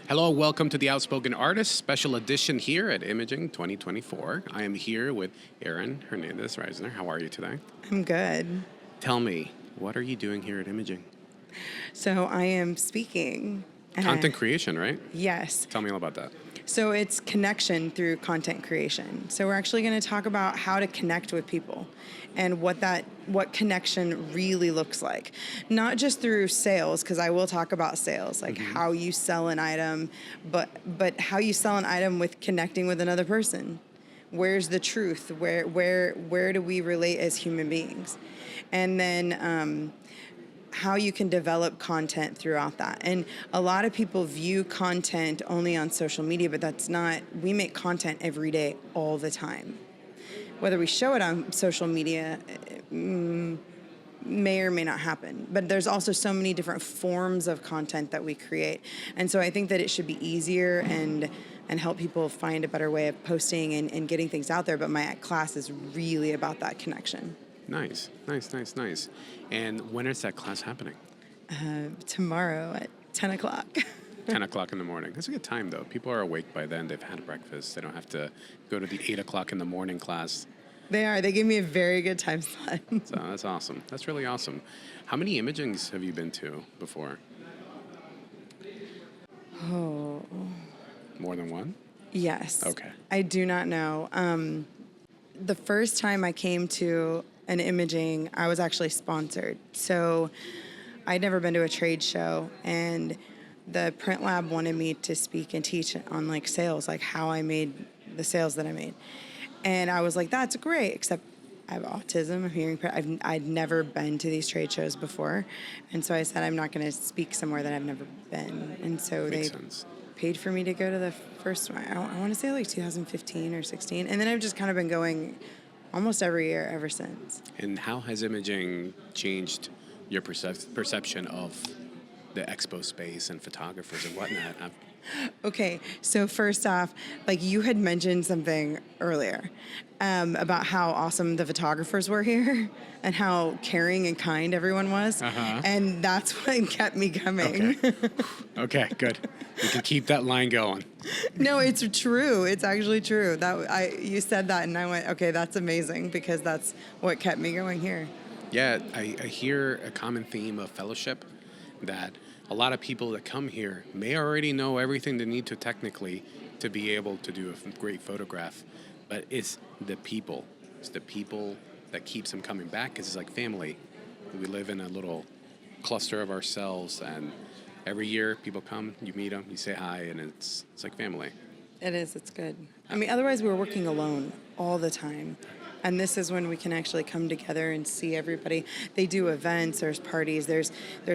Hello, welcome to the Outspoken Artist special edition here at Imaging 2024. I am here with Erin Hernandez-Reisner. How are you today? I'm good. Tell me, what are you doing here at Imaging? So I am speaking. Content creation, right? Yes. Tell me all about that. So it's connection through content creation. So we're actually going to talk about how to connect with people and what connection really looks like. Not just through sales, because I will talk about sales, like how you sell an item, but how you sell an item with connecting with another person. Where's the truth? Where do we relate as human beings? And then how you can develop content throughout that. And a lot of people view content only on social media, but that's not. We make content every day, all the time. Whether we show it on social media may or may not happen. But there's also so many different forms of content that we create. And so I think that it should be easier and help people find a better way of posting and getting things out there. But my class is really about that connection. Nice. And when is that class happening? Tomorrow at 10 o'clock. 10 o'clock in the morning. That's a good time, though. People are awake by then. They've had breakfast. They don't have to go to the 8 o'clock in the morning class. They are. They gave me a very good time slot. So that's awesome. That's really awesome. How many imagings have you been to before? Oh. More than one? Yes. Okay. I do not know. The first time I came to an imaging, I was actually sponsored. So I'd never been to a trade show, and the print lab wanted me to speak and teach on like sales, like how I made the sales that I made. And I was like, that's great, except I have autism, I'm hearing impaired. I'd never been to these trade shows before. And so I said, I'm not going to speak somewhere that I've never been. And so Makes they sense. paid for me to go to the first one. I want to say like 2015 or 16. And then I've just kind of been going almost every year ever since. And how has imaging changed your perception of the expo space and photographers and whatnot? Okay, so first off, like you had mentioned something earlier about how awesome the photographers were here and how caring and kind everyone was. And that's what kept me coming. Okay, good. We can keep that line going. No, it's true. It's actually true. You said that and I went, okay, that's amazing, because that's what kept me going here. Yeah, I hear a common theme of fellowship, that a lot of people that come here may already know everything they need to technically to be able to do a great photograph, but it's the people. It's the people that keeps them coming back, because it's like family. We live in a little cluster of ourselves, and every year people come, you meet them, you say hi, and it's like family. It is. It's good. I mean, otherwise we were working alone all the time. And this is when we can actually come together and see everybody. They do events, there's parties, there's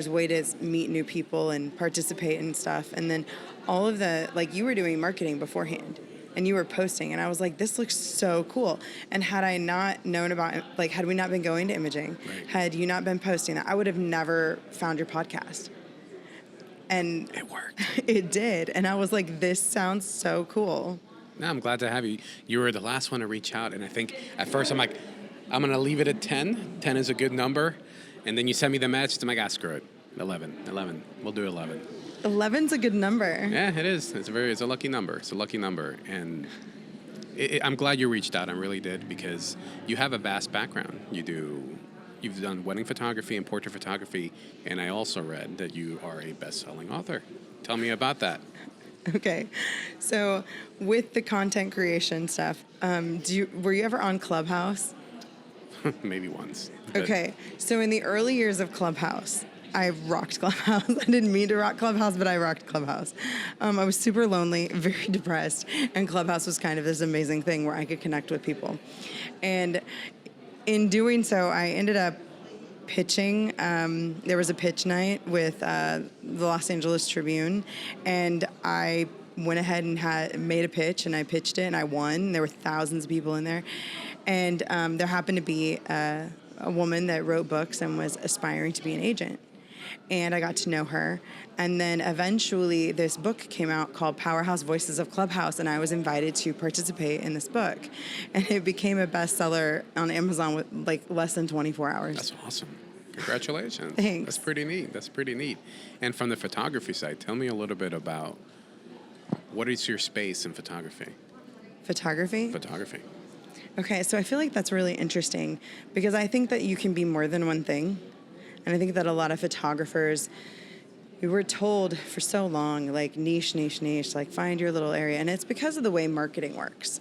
way to meet new people and participate in stuff. And then all of like you were doing marketing beforehand and you were posting, and I was like, this looks so cool. And had I not known about, like, had we not been going to imaging, right, had you not been posting that, I would have never found your podcast. And it worked. It did. And I was like, this sounds so cool. No, I'm glad to have you. You were the last one to reach out, and I think at first I'm like, I'm going to leave it at 10. 10 is a good number. And then you sent me the message, I'm like, screw it. 11. We'll do 11. 11's a good number. Yeah, it is. It's a lucky number. It's a lucky number. And I'm glad you reached out. I really did, because you have a vast background. You've done wedding photography and portrait photography, and I also read that you are a best-selling author. Tell me about that. Okay, so with the content creation stuff, were you ever on Clubhouse? Maybe once. Okay, so in the early years of Clubhouse, I rocked Clubhouse. I didn't mean to rock Clubhouse, but I rocked Clubhouse. I was super lonely, very depressed, and Clubhouse was kind of this amazing thing where I could connect with people. And in doing so, I ended up pitching. There was a pitch night with the Los Angeles Tribune, and I went ahead and made a pitch, and I pitched it, and I won. There were thousands of people in there, and there happened to be a woman that wrote books and was aspiring to be an agent, and I got to know her. And then eventually this book came out called Powerhouse Voices of Clubhouse, and I was invited to participate in this book, and it became a bestseller on Amazon with like less than 24 hours. That's awesome. Congratulations. Thanks. That's pretty neat. And from the photography side, tell me a little bit about What is your space in photography? Photography? Photography. Okay, so I feel like that's really interesting because I think that you can be more than one thing. And I think that a lot of photographers, we were told for so long, like niche, niche, niche, like find your little area. And it's because of the way marketing works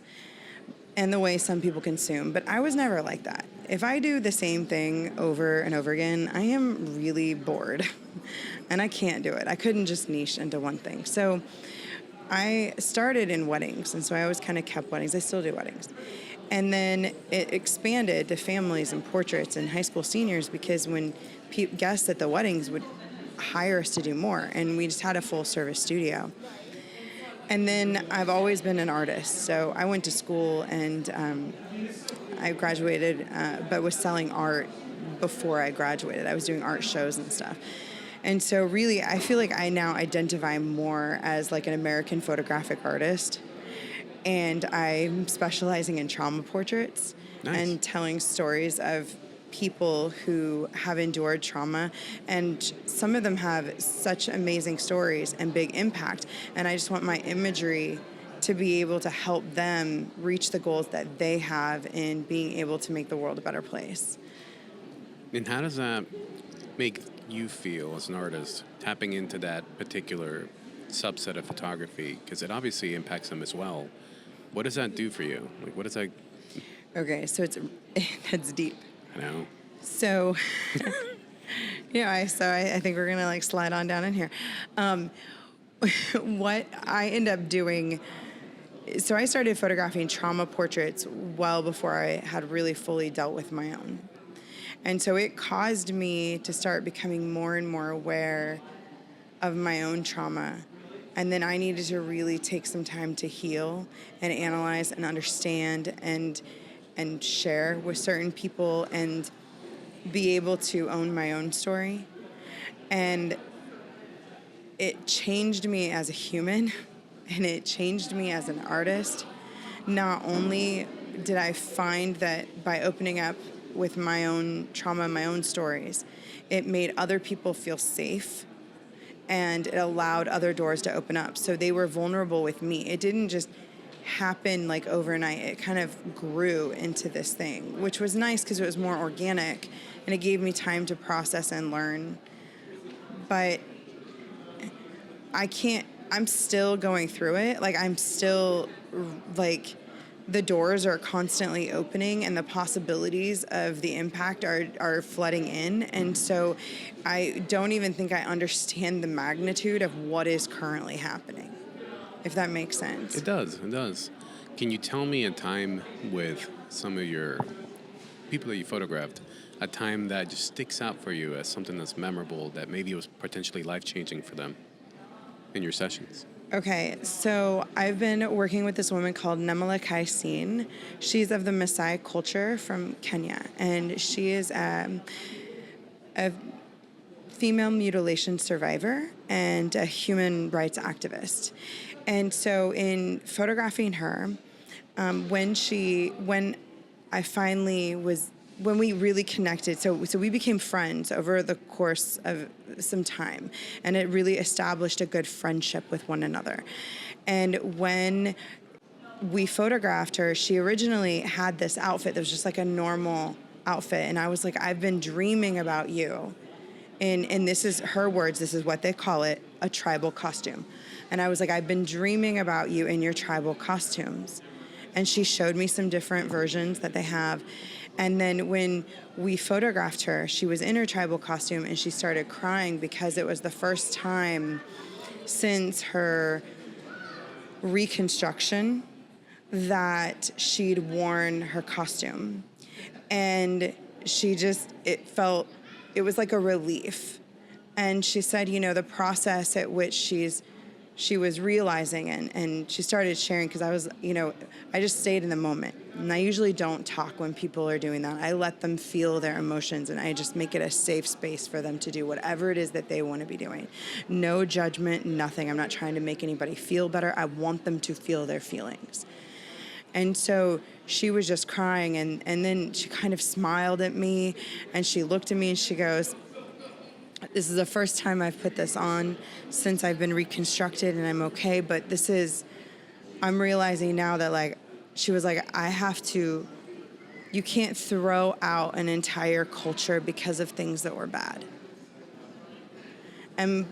and the way some people consume. But I was never like that. If I do the same thing over and over again, I am really bored and I can't do it. I couldn't just niche into one thing. So I started in weddings, and so I always kind of kept weddings. I still do weddings. And then it expanded to families and portraits and high school seniors because when guests at the weddings would hire us to do more, and we just had a full service studio. And then I've always been an artist, so I went to school and I graduated, but was selling art before I graduated. I was doing art shows and stuff. And so really, I feel like I now identify more as like an American photographic artist. And I'm specializing in trauma portraits. Nice. And telling stories of people who have endured trauma. And some of them have such amazing stories and big impact. And I just want my imagery to be able to help them reach the goals that they have in being able to make the world a better place. And how does that make you feel as an artist, tapping into that particular subset of photography? Because it obviously impacts them as well. What does that do for you? Like, what is that? Okay, so that's deep. I know. So, I think we're gonna like slide on down in here. What I end up doing. So I started photographing trauma portraits well before I had really fully dealt with my own. And so it caused me to start becoming more and more aware of my own trauma. And then I needed to really take some time to heal and analyze and understand and share with certain people and be able to own my own story. And it changed me as a human and it changed me as an artist. Not only did I find that by opening up with my own trauma, my own stories, it made other people feel safe and it allowed other doors to open up. So they were vulnerable with me. It didn't just happen like overnight. It kind of grew into this thing, which was nice because it was more organic and it gave me time to process and learn. But I'm still going through it. Like I'm still like, the doors are constantly opening and the possibilities of the impact are flooding in. And so I don't even think I understand the magnitude of what is currently happening, if that makes sense. It does. Can you tell me a time with some of your people that you photographed, a time that just sticks out for you as something that's memorable, that maybe was potentially life-changing for them in your sessions? Okay, so I've been working with this woman called Nemelekai Singh. She's of the Maasai culture from Kenya, and she is a female mutilation survivor and a human rights activist. And so in photographing her, when we really connected, so we became friends over the course of some time, and it really established a good friendship with one another. And when we photographed her, she originally had this outfit that was just like a normal outfit, and I was like, I've been dreaming about you. And this is her words, this is what they call it, a tribal costume. And I was like, I've been dreaming about you in your tribal costumes. And she showed me some different versions that they have. And then when we photographed her, she was in her tribal costume and she started crying because it was the first time since her reconstruction that she'd worn her costume. And it was like a relief. And she said, the process at which she was realizing and she started sharing, because I was, I just stayed in the moment. And I usually don't talk when people are doing that. I let them feel their emotions and I just make it a safe space for them to do whatever it is that they want to be doing. No judgment, nothing. I'm not trying to make anybody feel better. I want them to feel their feelings. And so she was just crying and then she kind of smiled at me and she looked at me and she goes, This is the first time I've put this on since I've been reconstructed, and I'm okay. But I'm realizing now that, like, she was like, you can't throw out an entire culture because of things that were bad. And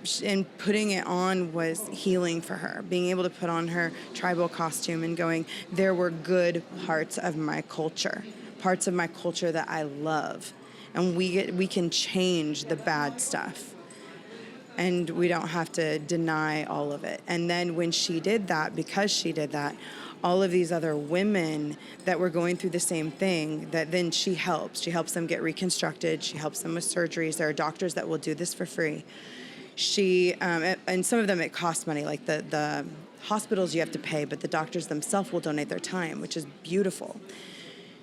putting it on was healing for her. Being able to put on her tribal costume and going, there were good parts of my culture that I love. And we can change the bad stuff. And we don't have to deny all of it. And then when because she did that, all of these other women that were going through the same thing, that then she helps. She helps them get reconstructed. She helps them with surgeries. There are doctors that will do this for free. And some of them it costs money, like the hospitals you have to pay, but the doctors themselves will donate their time, which is beautiful.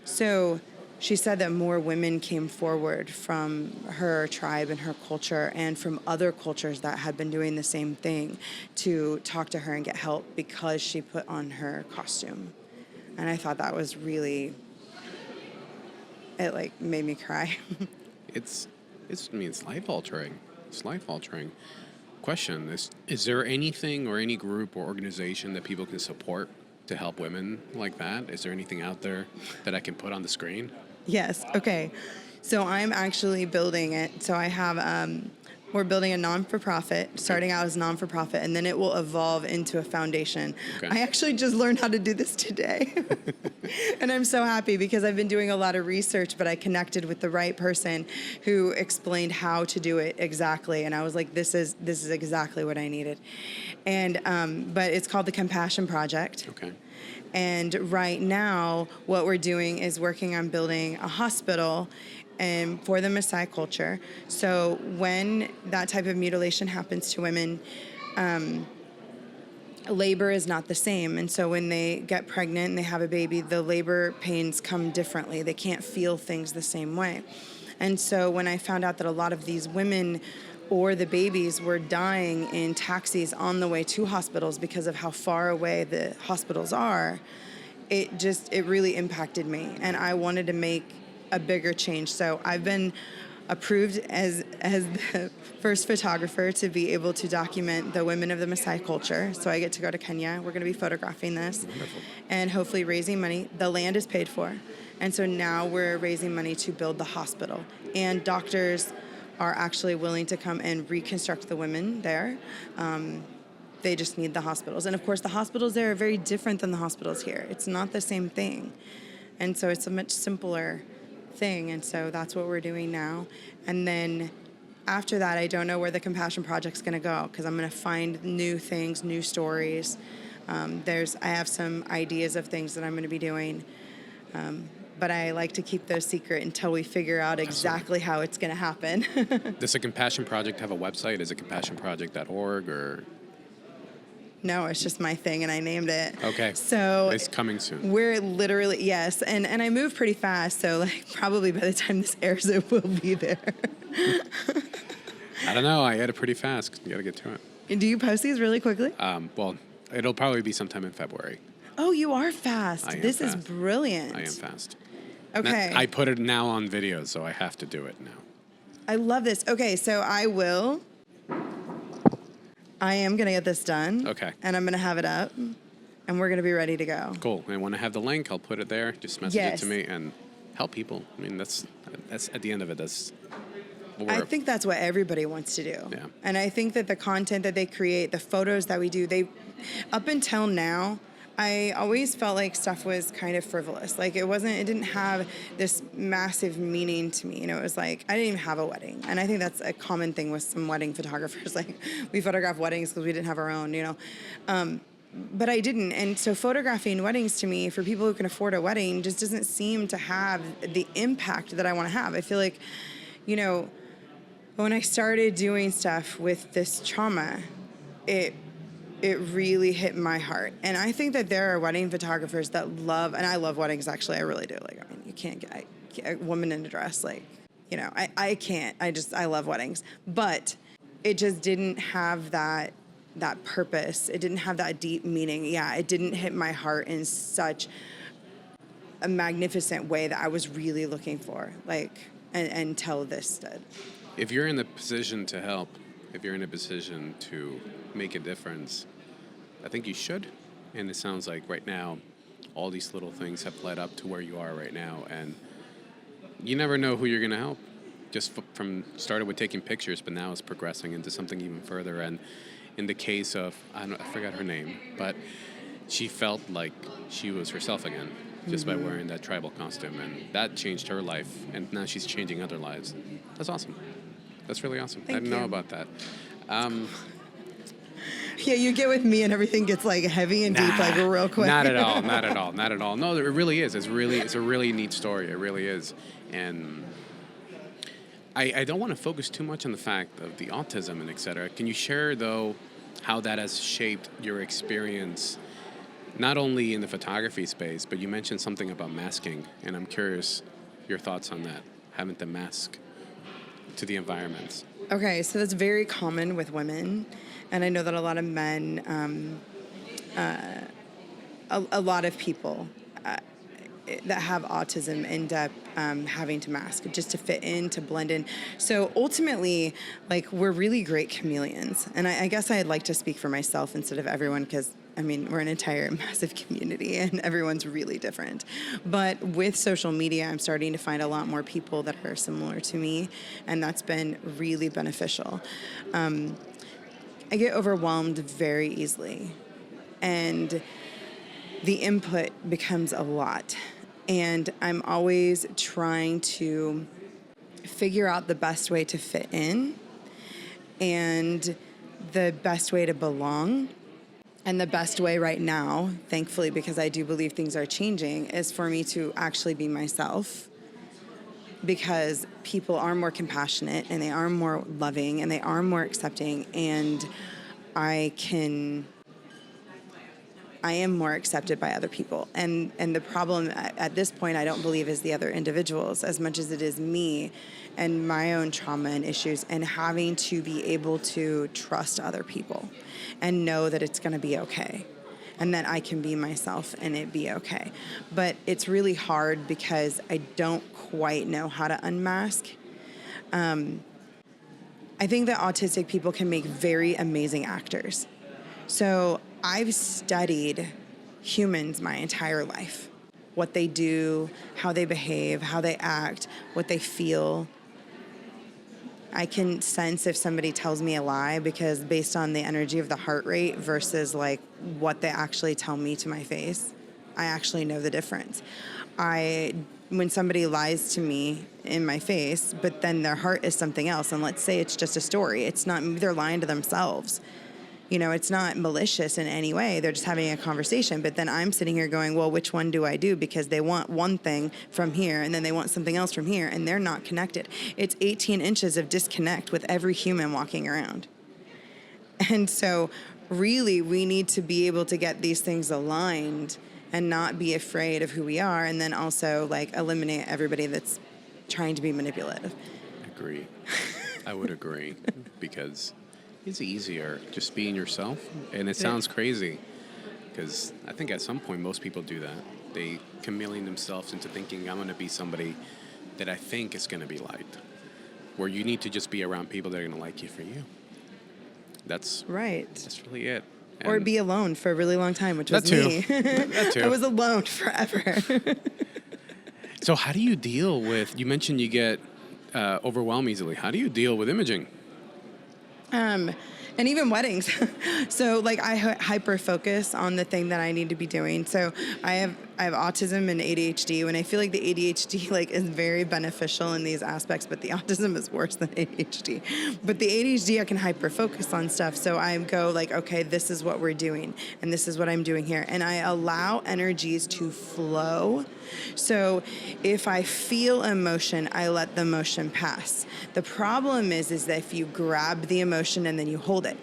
So she said that more women came forward from her tribe and her culture and from other cultures that had been doing the same thing to talk to her and get help because she put on her costume. And I thought that was really, it like made me cry. It's life altering. It's life altering. Question is there anything or any group or organization that people can support to help women like that? Is there anything out there that I can put on the screen? Yes. Okay. So I'm actually building it. So I have, we're building a non-for-profit, starting out as non-for-profit, and then it will evolve into a foundation. Okay. I actually just learned how to do this today. And I'm so happy because I've been doing a lot of research, but I connected with the right person who explained how to do it exactly. And I was like, this is exactly what I needed. And, but it's called the Compassion Project. Okay. And right now, what we're doing is working on building a hospital for the Maasai culture. So when that type of mutilation happens to women, labor is not the same. And so when they get pregnant and they have a baby, the labor pains come differently. They can't feel things the same way. And so when I found out that a lot of these women or the babies were dying in taxis on the way to hospitals because of how far away the hospitals are, it really impacted me. And I wanted to make a bigger change. So I've been approved as the first photographer to be able to document the women of the Maasai culture. So I get to go to Kenya. We're going to be photographing this. Wonderful. And hopefully raising money. The land is paid for. And so now we're raising money to build the hospital. And doctors are actually willing to come and reconstruct the women there. They just need the hospitals. And of course, the hospitals there are very different than the hospitals here. It's not the same thing. And so it's a much simpler thing. And so that's what we're doing now. And then after that, I don't know where the Compassion Project's going to go because I'm going to find new things, new stories. I have some ideas of things that I'm going to be doing. But I like to keep those secret until we figure out exactly how it's going to happen. Does the Compassion Project have a website? Is it compassionproject.org or? No, it's just my thing, and I named it. Okay. So it's coming soon. We're literally, yes, and I move pretty fast, so like probably by the time this airs, it will be there. I don't know. I edit pretty fast. You got to get to it. And do you post these really quickly? Well, it'll probably be sometime in February. Oh, you are fast. This is brilliant. I am fast. Okay. I put it now on video, so I have to do it now. I love this. Okay, so I am going to get this done. Okay. And I'm going to have it up, and we're going to be ready to go. Cool. And when I have the link, I'll put it there. Just message it to me and help people. I mean, that's at the end of it, that's I think that's what everybody wants to do. Yeah. And I think that the content that they create, the photos that we do, up until now, I always felt like stuff was kind of frivolous. Like it didn't have this massive meaning to me. You know, it was like, I didn't even have a wedding. And I think that's a common thing with some wedding photographers. Like we photograph weddings because we didn't have our own, you know. But I didn't. And so photographing weddings to me, for people who can afford a wedding, just doesn't seem to have the impact that I want to have. I feel like, you know, when I started doing stuff with this trauma, it really hit my heart. And I think that there are wedding photographers that love, and I love weddings actually, I really do. Like, I mean, you can't get a woman in a dress, like, you know, I can't. I love weddings. But it just didn't have that purpose. It didn't have that deep meaning. Yeah, it didn't hit my heart in such a magnificent way that I was really looking for, like, until this did. if you're in a position to help, if you're in a position to make a difference, I think you should. And it sounds like right now, all these little things have led up to where you are right now. And you never know who you're going to help. Just from started with taking pictures, but now it's progressing into something even further. And in the case of, I forgot her name, but she felt like she was herself again just by wearing that tribal costume. And that changed her life. And now she's changing other lives. That's awesome. That's really awesome. I didn't know about that. Yeah, you get with me and everything gets like heavy and deep like real quick. Not at all. Not at all. Not at all. No, it really is. It's a really neat story. It really is. And I don't want to focus too much on the fact of the autism and et cetera. Can you share, though, how that has shaped your experience, not only in the photography space, but you mentioned something about masking, and I'm curious your thoughts on that, having to mask to the environments. Okay, so that's very common with women, and I know that a lot of men, a lot of people that have autism end up having to mask just to fit in, to blend in. So ultimately, like, we're really great chameleons. And I guess I'd like to speak for myself instead of everyone, because, I mean, we're an entire massive community and everyone's really different. But with social media, I'm starting to find a lot more people that are similar to me, and that's been really beneficial. I get overwhelmed very easily, and the input becomes a lot. And I'm always trying to figure out the best way to fit in and the best way to belong. And the best way right now, thankfully, because I do believe things are changing, is for me to actually be myself, because people are more compassionate and they are more loving and they are more accepting, and I am more accepted by other people. And the problem at this point, I don't believe, is the other individuals as much as it is me and my own trauma and issues, and having to be able to trust other people and know that it's going to be okay and that I can be myself and it be okay. But it's really hard because I don't quite know how to unmask. I think that autistic people can make very amazing actors. So I've studied humans my entire life, what they do, how they behave, how they act, what they feel. I can sense if somebody tells me a lie, because based on the energy of the heart rate versus like what they actually tell me to my face, I actually know the difference. When somebody lies to me in my face, but then their heart is something else, and let's say it's just a story, it's not, they're lying to themselves. You know, it's not malicious in any way. They're just having a conversation. But then I'm sitting here going, well, which one do I do? Because they want one thing from here, and then they want something else from here, and they're not connected. It's 18 inches of disconnect with every human walking around. And so really, we need to be able to get these things aligned and not be afraid of who we are, and then also like eliminate everybody that's trying to be manipulative. Agree. I would agree, because it's easier just being yourself. And it sounds crazy, because I think at some point most people do that. They chameleon themselves into thinking, I'm going to be somebody that I think is going to be liked, where you need to just be around people that are going to like you for you. That's right. That's really it. And or be alone for a really long time, which was that too. me. That too. I was alone forever. So how do you deal with, you mentioned you get overwhelmed easily. How do you deal with imaging? And even weddings. So like I hyper focus on the thing that I need to be doing. So I have autism and ADHD, when I feel like the ADHD like is very beneficial in these aspects, but the autism is worse than ADHD. But the ADHD, I can hyper focus on stuff. So I go like, okay, this is what we're doing and this is what I'm doing here. And I allow energies to flow. So if I feel emotion, I let the emotion pass. The problem is that if you grab the emotion and then you hold it,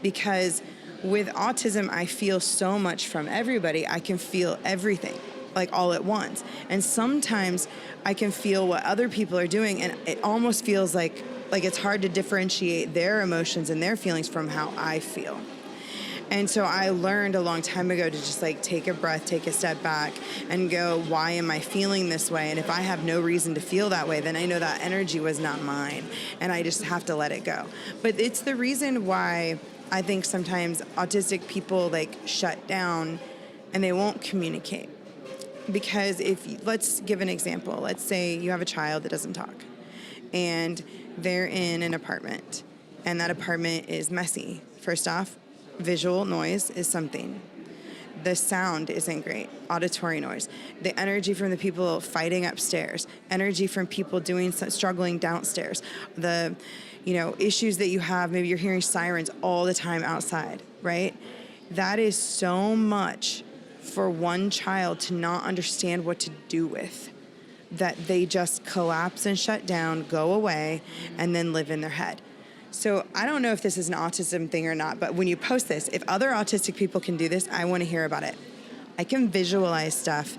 because with autism, I feel so much from everybody. I can feel everything, like all at once. And sometimes I can feel what other people are doing, and it almost feels like it's hard to differentiate their emotions and their feelings from how I feel. And so I learned a long time ago to just like take a breath, take a step back and go, why am I feeling this way? And if I have no reason to feel that way, then I know that energy was not mine and I just have to let it go. But it's the reason why I think sometimes autistic people like shut down and they won't communicate. Because let's give an example. Let's say you have a child that doesn't talk and they're in an apartment and that apartment is messy. First off, visual noise is something. The sound isn't great. Auditory noise. The energy from the people fighting upstairs. Energy from people struggling downstairs. The, issues that you have. Maybe you're hearing sirens all the time outside, right? That is so much for one child to not understand what to do with, that they just collapse and shut down, go away, and then live in their head. So I don't know if this is an autism thing or not, but when you post this, if other autistic people can do this, I want to hear about it. I can visualize stuff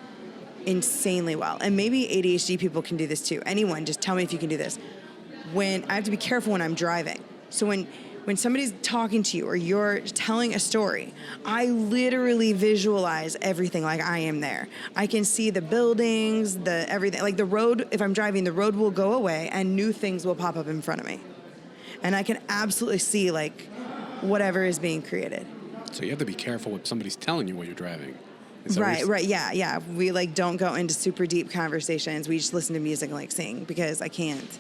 insanely well. And maybe ADHD people can do this too. Anyone, just tell me if you can do this. I have to be careful when I'm driving. So when somebody's talking to you or you're telling a story, I literally visualize everything like I am there. I can see the buildings, everything. Like the road, if I'm driving, the road will go away and new things will pop up in front of me. And I can absolutely see like whatever is being created. So you have to be careful what somebody's telling you while you're driving. Right, yeah. We like don't go into super deep conversations. We just listen to music and like sing because I can't.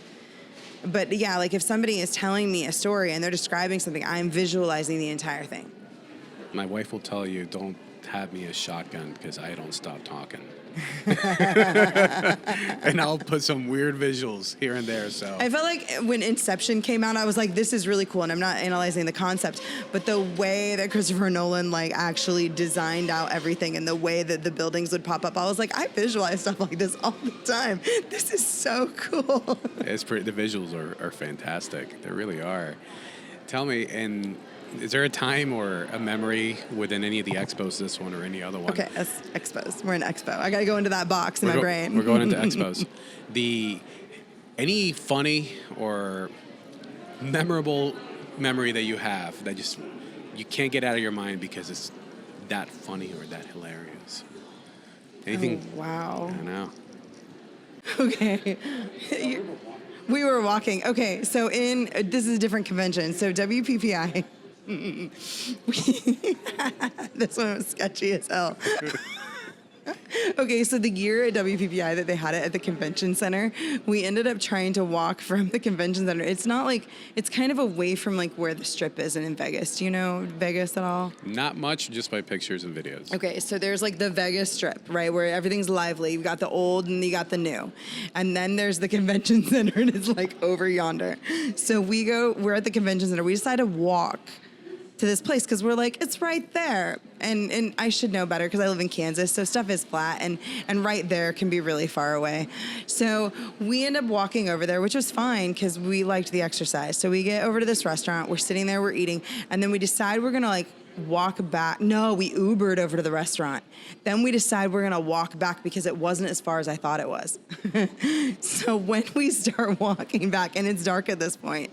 But yeah, like if somebody is telling me a story and they're describing something, I'm visualizing the entire thing. My wife will tell you, don't have me a shotgun because I don't stop talking. And I'll put some weird visuals here and there. So I felt like when Inception came out, I was like, this is really cool. And I'm not analyzing the concept, but the way that Christopher Nolan like actually designed out everything and the way that the buildings would pop up, I was like, I visualize stuff like this all the time. This is so cool. The visuals are fantastic. They really are. Tell me, and is there a time or a memory within any of the expos, this one or any other one? Okay, expos. We're in expo. I got to go into that box in my brain. We're going into expos. Any funny or memorable memory that you have that just you can't get out of your mind because it's that funny or that hilarious? Anything? Oh, wow. I know. Okay. We were walking. Okay, so this is a different convention. So WPPI. This one was sketchy as hell. Okay, so the year at WPPI that they had it at the convention center, we ended up trying to walk from the convention center. It's not like, it's kind of away from like where the strip is in Vegas. Do you know Vegas at all? Not much, just by pictures and videos. Okay, so there's like the Vegas strip, right, where everything's lively. You've got the old and you got the new. And then there's the convention center and it's like over yonder. So we're at the convention center. We decide to walk to this place because we're like, it's right there. And I should know better because I live in Kansas, so stuff is flat and right there can be really far away. So we end up walking over there, which was fine because we liked the exercise. So we get over to this restaurant, we're sitting there, we're eating, and then we decide we're gonna like walk back. No, we Ubered over to the restaurant. Then we decide we're gonna walk back because it wasn't as far as I thought it was. So when we start walking back, and it's dark at this point,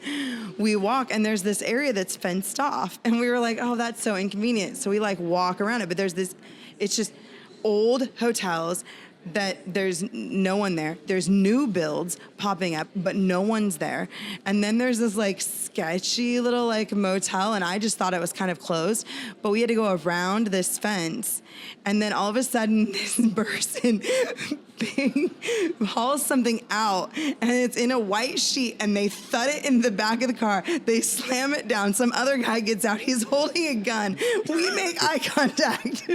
we walk and there's this area that's fenced off. And we were like, oh, that's so inconvenient. So we like walk around it, but it's just old hotels that there's no one there. There's new builds popping up, but no one's there. And then there's this like sketchy little like motel, and I just thought it was kind of closed, but we had to go around this fence. And then all of a sudden this person hauls something out, and it's in a white sheet, and they thud it in the back of the car. They slam it down. Some other guy gets out. He's holding a gun. We make eye contact.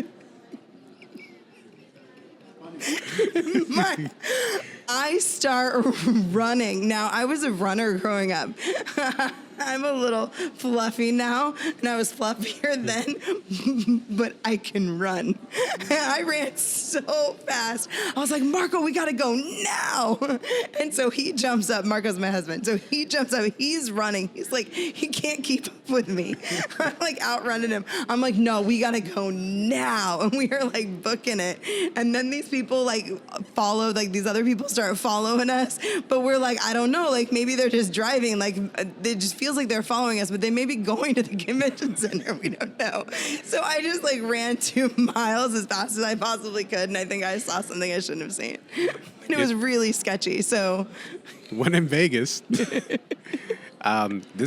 I start running. Now, I was a runner growing up. I'm a little fluffy now, and I was fluffier then, but I can run. I ran so fast. I was like, Marco, we gotta go now. And so he jumps up. Marco's my husband. So he jumps up. He's running. He's like, he can't keep up with me. I'm like outrunning him. I'm like, no, we gotta go now. And we are like booking it. And then these people like follow, like these other people start following us. But we're like, I don't know, like maybe they're just driving. Like it just feels feels like they're following us, but they may be going to the convention center. We don't know. So I just like ran 2 miles as fast as I possibly could, and I think I saw something I shouldn't have seen. And it was really sketchy. So when in Vegas, this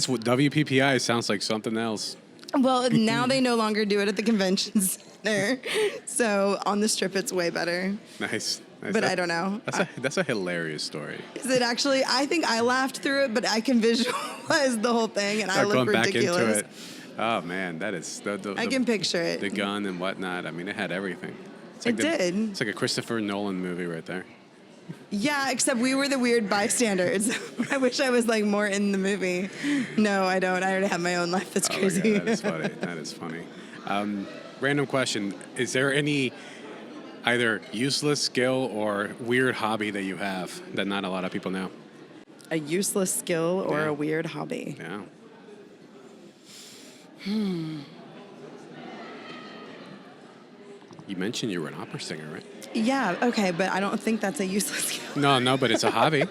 WPPI sounds like something else. well, now they no longer do it at the convention center. So on the Strip, it's way better. Nice. But I don't know. That's a hilarious story. Is it actually? I think I laughed through it, but I can visualize the whole thing, and I look going ridiculous. back into it. Oh man, that is. I can picture it. The gun and whatnot. I mean, it had everything. It did. It's like a Christopher Nolan movie right there. Yeah, except we were the weird bystanders. I wish I was like more in the movie. No, I don't. I already have my own life. That's crazy. Oh, yeah, that is funny. That is funny. Random question: is there any either useless skill or weird hobby that you have that not a lot of people know? A useless skill or Yeah. a weird hobby? Yeah. You mentioned you were an opera singer, right? Yeah, okay, but I don't think that's a useless skill. No, but it's a hobby.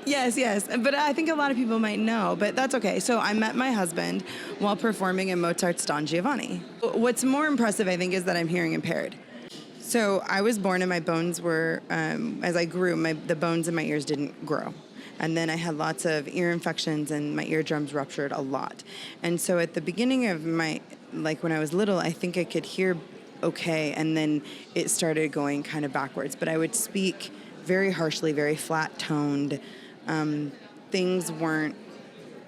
Yes, but I think a lot of people might know, but that's okay. So I met my husband while performing in Mozart's Don Giovanni. What's more impressive, I think, is that I'm hearing impaired. So I was born and my bones were, as I grew, the bones in my ears didn't grow. And then I had lots of ear infections and my eardrums ruptured a lot. And so at the beginning of when I was little, I think I could hear okay, and then it started going kind of backwards. But I would speak very harshly, very flat-toned. Things weren't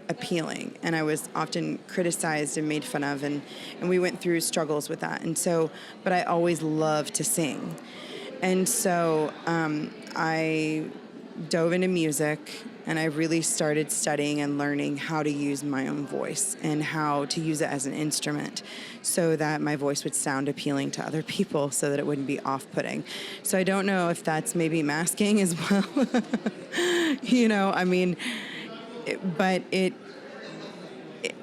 appealing, and I was often criticized and made fun of, and we went through struggles with that. And so, but I always loved to sing. And so I dove into music, and I really started studying and learning how to use my own voice and how to use it as an instrument so that my voice would sound appealing to other people so that it wouldn't be off-putting. So I don't know if that's maybe masking as well.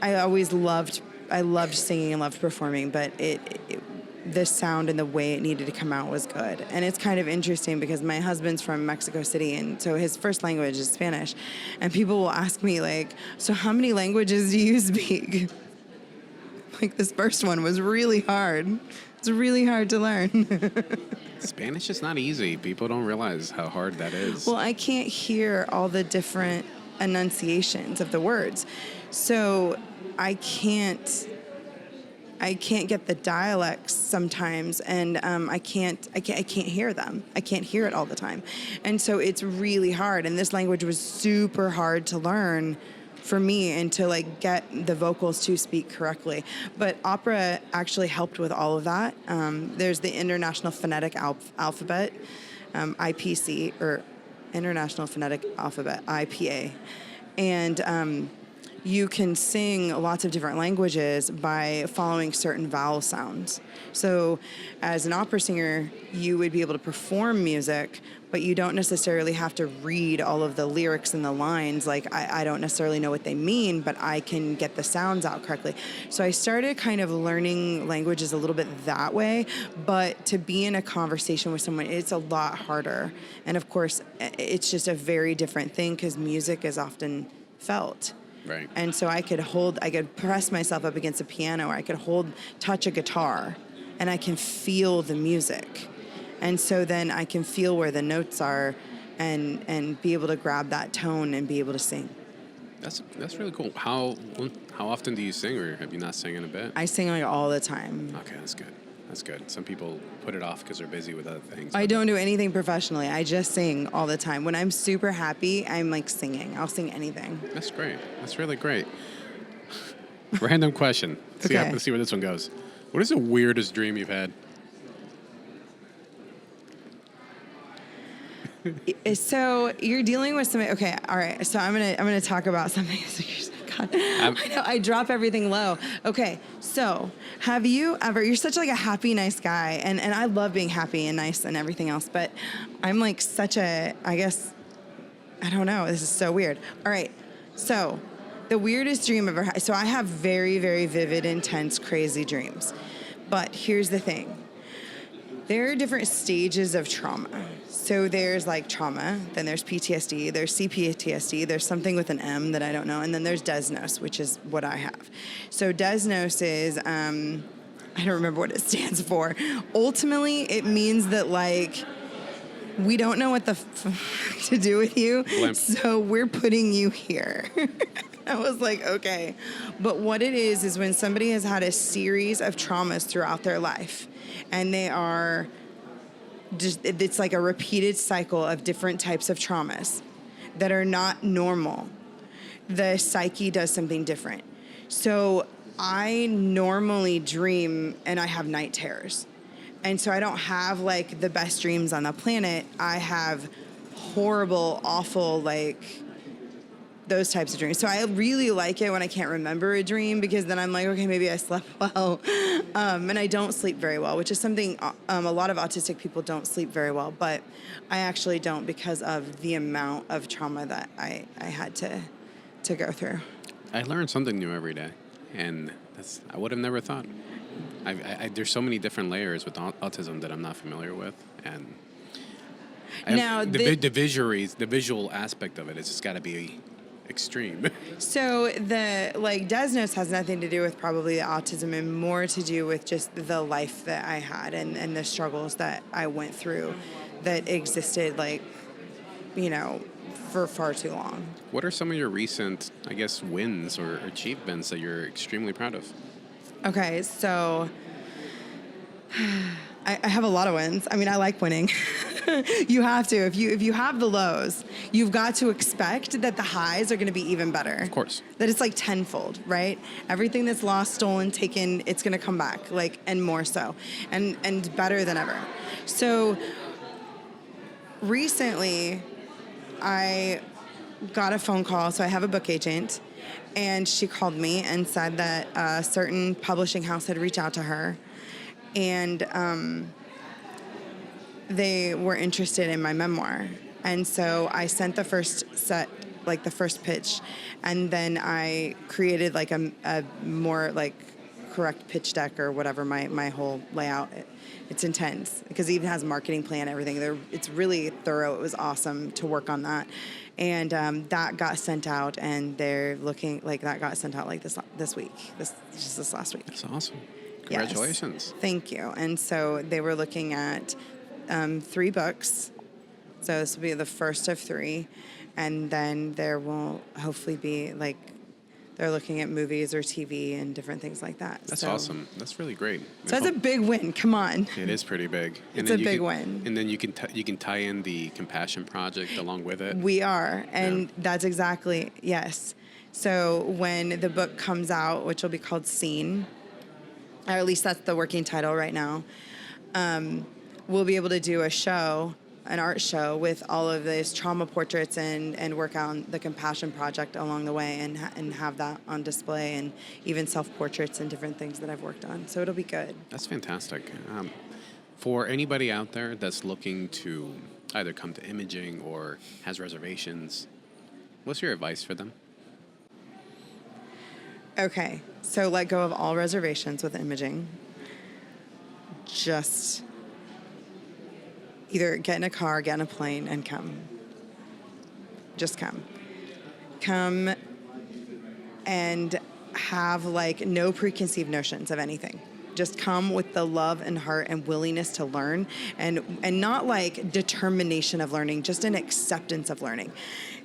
I loved singing and loved performing, but the sound and the way it needed to come out was good. And it's kind of interesting because my husband's from Mexico City, and so his first language is Spanish. And people will ask me, like, so how many languages do you speak? Like, this first one was really hard. It's really hard to learn. Spanish is not easy. People don't realize how hard that is. Well, I can't hear all the different enunciations of the words. So I can't get the dialects sometimes, and I can't hear them. I can't hear it all the time. And so it's really hard. And this language was super hard to learn for me and to like get the vocals to speak correctly. But opera actually helped with all of that. There's the International Phonetic Alphabet, IPC, or International Phonetic Alphabet, IPA. And you can sing lots of different languages by following certain vowel sounds. So as an opera singer, you would be able to perform music, but you don't necessarily have to read all of the lyrics and the lines. Like, I don't necessarily know what they mean, but I can get the sounds out correctly. So I started kind of learning languages a little bit that way, but to be in a conversation with someone, it's a lot harder. And of course, it's just a very different thing because music is often felt. Right. And so I could press myself up against a piano, or I could touch a guitar, and I can feel the music. And so then I can feel where the notes are and be able to grab that tone and be able to sing. That's really cool. How often do you sing, or have you not sang in a bit? I sing like all the time. Okay, that's good. That's good. Some people put it off because they're busy with other things. I don't do anything professionally. I just sing all the time. When I'm super happy, I'm like singing. I'll sing anything. That's great. That's really great. Random question. Okay. Let's see where this one goes. What is the weirdest dream you've had? So you're dealing with somebody. Okay, all right. So I'm gonna talk about something. God, I know I drop everything low. Okay, so have you ever? You're such like a happy, nice guy, and I love being happy and nice and everything else. But I'm like such a, I guess, I don't know. This is so weird. All right, so the weirdest dream I've ever had. So I have very, very vivid, intense, crazy dreams. But here's the thing. There are different stages of trauma. So there's like trauma, then there's PTSD, there's CPTSD, there's something with an M that I don't know, and then there's desnos, which is what I have. So desnos is, I don't remember what it stands for. Ultimately, it means that like, we don't know what the to do with you, so we're putting you here. I was like, okay. But what it is when somebody has had a series of traumas throughout their life, and they are just, it's like a repeated cycle of different types of traumas that are not normal. The psyche does something different. So I normally dream and I have night terrors. And so I don't have like the best dreams on the planet. I have horrible, awful, like those types of dreams. So I really like it when I can't remember a dream, because then I'm like, okay, maybe I slept well. And I don't sleep very well, which is something a lot of autistic people don't sleep very well, but I actually don't, because of the amount of trauma that I had to go through. I learn something new every day, and I would have never thought. There's so many different layers with autism that I'm not familiar with, and now the visual aspect of it has just got to be extreme. So the like desnos has nothing to do with probably the autism, and more to do with just the life that I had and the struggles that I went through that existed, like, you know, for far too long. What are some of your recent, I guess, wins or achievements that you're extremely proud of? Okay, so I have a lot of wins. I mean, I like winning. You have to. If you have the lows, you've got to expect that the highs are going to be even better. Of course. That it's like tenfold, right? Everything that's lost, stolen, taken, it's going to come back, like, and more so, and better than ever. So recently, I got a phone call. So I have a book agent, and she called me and said that a certain publishing house had reached out to her, and they were interested in my memoir. And so I sent the first set, like the first pitch, and then I created like a more like correct pitch deck or whatever, my whole layout. It's intense because it even has a marketing plan, everything. It's really thorough. It was awesome to work on that. And that got sent out, and they're looking, like, that got sent out like this week, this last week. That's awesome. Congratulations. Yes. Thank you. And so they were looking at 3 books. So this will be the first of 3. And then there will hopefully be, like, they're looking at movies or TV and different things like that. That's awesome. That's really great. So that's a big win. Come on. It is pretty big. It's a big win. And then you can tie in the Compassion Project along with it. We are. And that's exactly, yes. So when the book comes out, which will be called Seen, or at least that's the working title right now, we'll be able to do a show, an art show with all of these trauma portraits and work on the Compassion Project along the way and have that on display, and even self-portraits and different things that I've worked on. So it'll be good. That's fantastic. For anybody out there that's looking to either come to imaging or has reservations, what's your advice for them? Okay, so let go of all reservations with imaging. Just either get in a car, get in a plane, and come. Just come. Come and have, like, no preconceived notions of anything. Just come with the love and heart and willingness to learn, and not like determination of learning, just an acceptance of learning.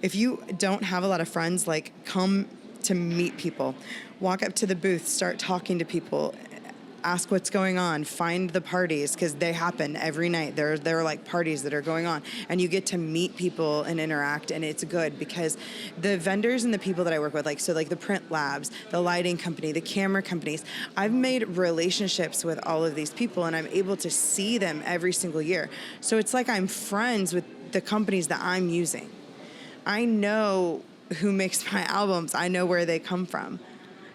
If you don't have a lot of friends, like, come to meet people. Walk up to the booth, start talking to people. Ask what's going on, find the parties, because they happen every night. There are like parties that are going on, and you get to meet people and interact, and it's good because the vendors and the people that I work with, like the print labs, the lighting company, the camera companies, I've made relationships with all of these people, and I'm able to see them every single year. So it's like I'm friends with the companies that I'm using. I know who makes my albums. I know where they come from.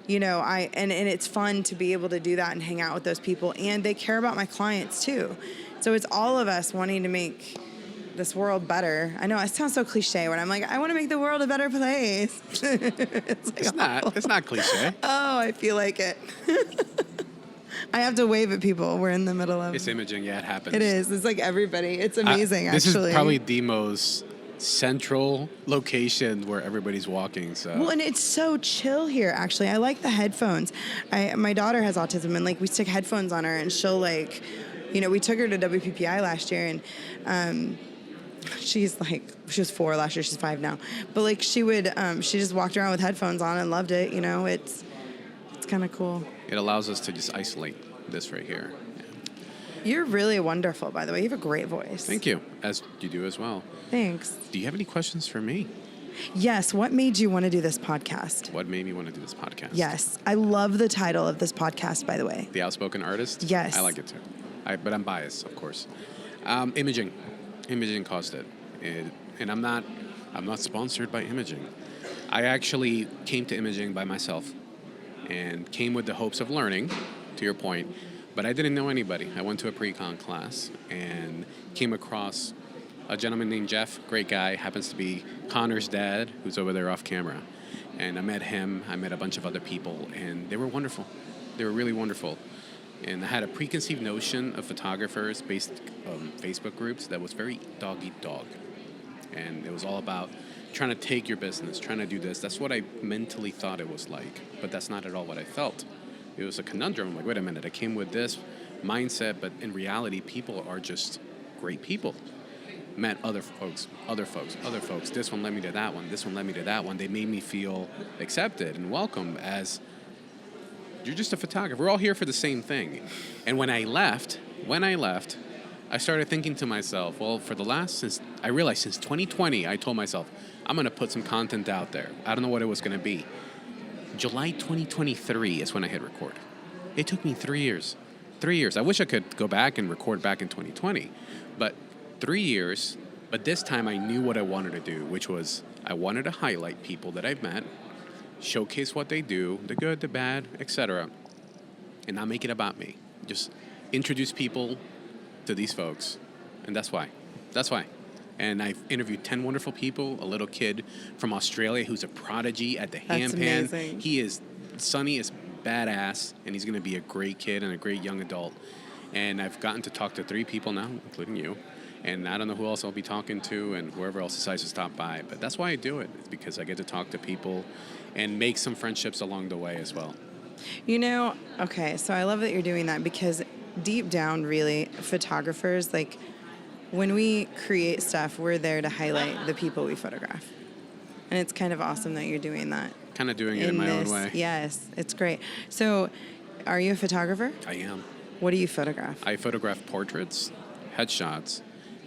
You know, and it's fun to be able to do that and hang out with those people, and they care about my clients too. So it's all of us wanting to make this world better. I know it sounds so cliche when I'm like, I want to make the world a better place. It's not cliche. Oh, I feel like it. I have to wave at people. We're in the middle of. It's imaging. Yeah, it happens. It is. It's like everybody. It's amazing, This actually. is probably the most central location where everybody's walking. So. Well, and it's so chill here, actually. I like the headphones. My daughter has autism, and like we stick headphones on her, and she'll like, we took her to WPPI last year, and she's like, she was 4 last year, she's 5 now. But like she just walked around with headphones on and loved it. It's kind of cool. It allows us to just isolate this right here. You're really wonderful, by the way. You have a great voice. Thank you, as you do as well. Thanks. Do you have any questions for me? Yes. What made you want to do this podcast? What made me want to do this podcast? Yes. I love the title of this podcast, by the way. The Outspoken Artist? Yes. I like it too. But I'm biased, of course. Imaging. Imaging caused it. And I'm not sponsored by Imaging. I actually came to Imaging by myself and came with the hopes of learning, to your point, but I didn't know anybody. I went to a pre-con class and came across a gentleman named Jeff, great guy, happens to be Connor's dad, who's over there off camera. And I met him, I met a bunch of other people, and they were wonderful. They were really wonderful. And I had a preconceived notion of photographers based on Facebook groups that was very dog-eat-dog. And it was all about trying to take your business, trying to do this. That's what I mentally thought it was like, but that's not at all what I felt. It was a conundrum. I'm like, wait a minute, I came with this mindset, but in reality, people are just great people. Met other folks. This one led me to that one. This one led me to that one. They made me feel accepted and welcome as you're just a photographer. We're all here for the same thing. And when I left, I started thinking to myself, well, since 2020, I told myself, I'm going to put some content out there. I don't know what it was going to be. July 2023 is when I hit record. It took me 3 years. 3 years. I wish I could go back and record back in 2020, but 3 years. But this time I knew what I wanted to do, which was I wanted to highlight people that I've met, showcase what they do, the good, the bad, etc., and not make it about me. Just introduce people to these folks, and that's why. And I've interviewed 10 wonderful people, a little kid from Australia who's a prodigy at the handpan. Sonny is badass, and he's going to be a great kid and a great young adult. And I've gotten to talk to 3 people now, including you. And I don't know who else I'll be talking to and whoever else decides to stop by. But that's why I do it, it's because I get to talk to people and make some friendships along the way as well. Okay, so I love that you're doing that because deep down, really, photographers, like, when we create stuff, we're there to highlight the people we photograph. And it's kind of awesome that you're doing that. Kind of doing it in my own way. Yes, it's great. So, are you a photographer? I am. What do you photograph? I photograph portraits, headshots,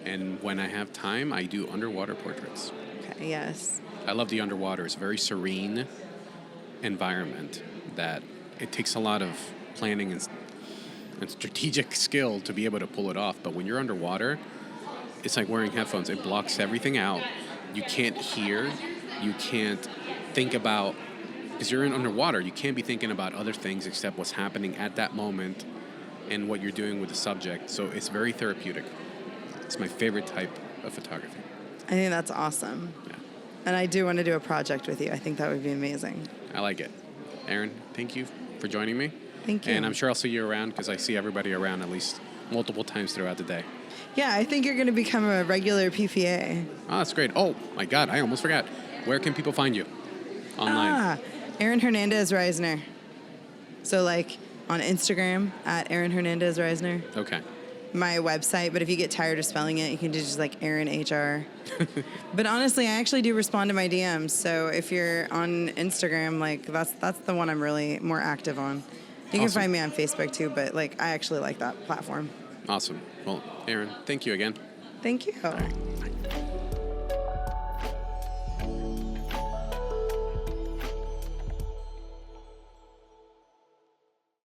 and when I have time, I do underwater portraits. Okay, yes. I love the underwater. It's a very serene environment that it takes a lot of planning and strategic skill to be able to pull it off. But when you're underwater, it's like wearing headphones. It blocks everything out. You can't hear. You can't think about, because you're underwater, you can't be thinking about other things except what's happening at that moment and what you're doing with the subject. So it's very therapeutic. It's my favorite type of photography. I think that's awesome. Yeah. And I do want to do a project with you. I think that would be amazing. I like it. Erin, thank you for joining me. Thank you. And I'm sure I'll see you around because I see everybody around at least multiple times throughout the day. Yeah, I think you're going to become a regular PPA. Oh, that's great. Oh, my God, I almost forgot. Where can people find you online? Erin Hernandez-Reisner. So, like, on Instagram, at Erin Hernandez-Reisner. Okay. My website, but if you get tired of spelling it, you can do just like Erin HR. But honestly, I actually do respond to my DMs. So if you're on Instagram, like that's the one I'm really more active on. You can find me on Facebook too, but like I actually like that platform. Awesome. Well, Erin, thank you again. Thank you. All right.